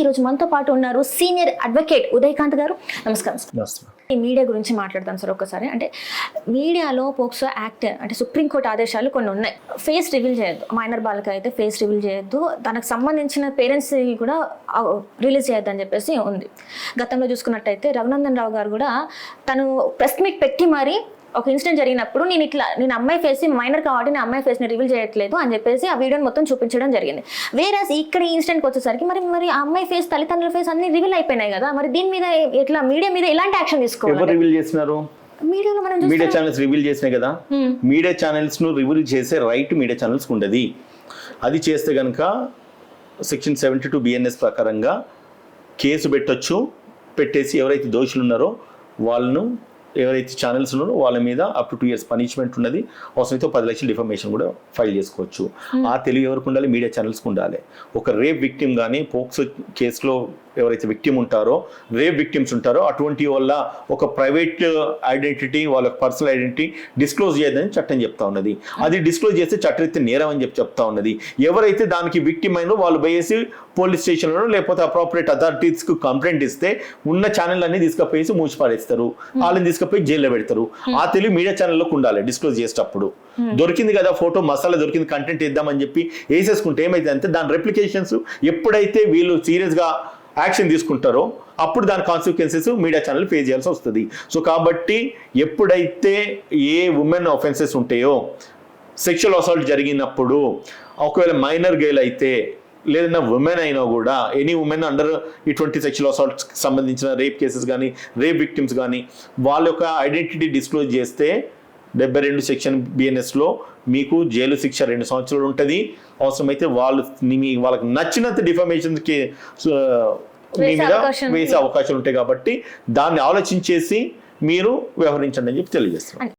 ఈ రోజు మనతో పాటు ఉన్నారు సీనియర్ అడ్వకేట్ ఉదయకాంత్ గారు. నమస్కారం సార్. ఈ మీడియా గురించి మాట్లాడదాం సార్ ఒక్కసారి. అంటే మీడియాలో పోక్సో యాక్ట్ అంటే సుప్రీంకోర్టు ఆదేశాలు కొన్ని ఉన్నాయి. ఫేస్ రివీల్ చేయొద్దు, మైనర్ బాలిక అయితే ఫేస్ రివీల్ చేయొద్దు, తనకు సంబంధించిన పేరెంట్స్ కూడా రిలీజ్ చేయొద్దు అని చెప్పేసి ఉంది. గతంలో చూసుకున్నట్టయితే రఘునందన్ రావు గారు కూడా తను ప్రెస్ మీట్ పెట్టి మరి ఒక ఇన్సిడెంట్ జరిగినప్పుడు నేను అమ్మాయి ఫేస్ మైనర్ కాబట్టి నేను అమ్మాయి ఫేస్ని రివీల్ చేయట్లేదు అని చెప్పేసి ఆ వీడియోని మొత్తం చూపించడం జరిగింది. వేరేస్ ఇక్కడ ఈ ఇన్సిడెంట్కి వచ్చేసరికి మరి ఆ అమ్మాయి ఫేస్ తల్లిదండ్రుల ఫేస్ అన్ని రివీల్ అయిపోయినాయి కదా, మరి దీని మీద ఎట్లా మీడియా మీద ఎలాంటి యాక్షన్ తీసుకోవాలి? రివీల్ చేస్తున్నారు మీడియాలో మనం మీడియా ఛానల్స్ రివీల్ చేసినాయి కదా. మీడియా ఛానల్స్ ను రివీల్ చేసే రైట్ మీడియా ఛానల్స్ ఉండదు. అది చేస్తే కనుక సెక్షన్ 72 BNS ప్రకారంగా కేసు పెట్టేసి ఎవరైతే దోషులు ఉన్నారో వాళ్ళను, ఎవరైతే ఛానల్స్ ఉన్నారో వాళ్ళ మీద అప్ టు 2 years పనిష్మెంట్ ఉన్నది. అవసరమైతే 10 లక్షల డిఫర్మేషన్ కూడా ఫైల్ చేసుకోవచ్చు. ఆ తెలివి ఎవరికి ఉండాలి? మీడియా ఛానల్స్కి ఉండాలి. ఒక రేప్ విక్టిమ్ కానీ పోక్సో కేసులో ఎవరైతే విక్టిమ్ ఉంటారో, రేప్ విక్టిమ్స్ ఉంటారో అటువంటి వల్ల ఒక ప్రైవేట్ ఐడెంటిటీ, వాళ్ళ పర్సనల్ ఐడెంటిటీ డిస్క్లోజ్ చేయదని చట్టం చెప్తా ఉన్నది. అది డిస్క్లోజ్ చేస్తే చట్టరీత్యా నేరం అని చెప్తా ఉన్నది. ఎవరైతే దానికి విక్టిమ్ అయినో వాళ్ళు పోయేసి పోలీస్ స్టేషన్లో లేకపోతే అప్రోప్రియేట్ అథారిటీస్కి కంప్లైంట్ ఇస్తే ఉన్న ఛానల్ అన్ని తీసుకుపోయేసి మూసిపారేస్తారు, వాళ్ళని తీసుకుపోయి జైల్లో పెడతారు. ఆ తెలివి మీడియా ఛానల్లోకి ఉండాలి. డిస్క్లోజ్ చేసేటప్పుడు దొరికింది కదా ఫోటో, మసాలా దొరికింది, కంటెంట్ ఇద్దామని చెప్పి వేసేసుకుంటే ఏమైతే అంటే దాని రెప్లికేషన్స్ ఎప్పుడైతే వీళ్ళు సీరియస్గా యాక్షన్ తీసుకుంటారో అప్పుడు దాని కాన్సిక్వెన్సెస్ మీడియా ఛానల్ ఫేస్ చేయాల్సి వస్తుంది. సో కాబట్టి ఎప్పుడైతే ఏ ఉమెన్ ఆఫెన్సెస్ ఉంటాయో, సెక్షువల్ అసాల్ట్ జరిగినప్పుడు ఒకవేళ మైనర్ గర్ల్ అయితే లేదన్నా ఉమెన్ అయినా కూడా, ఎనీ ఉమెన్ అండర్ ఇటువంటి సెక్షువల్ అసాల్ట్ సంబంధించిన రేప్ కేసెస్ కానీ రేప్ విక్టిమ్స్ కానీ వాళ్ళ యొక్క ఐడెంటిటీ డిస్క్లోజ్ చేస్తే 72 సెక్షన్ BNSలో మీకు జైలు శిక్ష 2 సంవత్సరాలు ఉంటుంది. అవసరమైతే వాళ్ళకి నచ్చినంత డిఫర్మేషన్కి మీ మీద వేసే అవకాశాలు ఉంటాయి. కాబట్టి దాన్ని ఆలోచించేసి మీరు వ్యవహరించండి అని చెప్పి తెలియజేస్తున్నారు.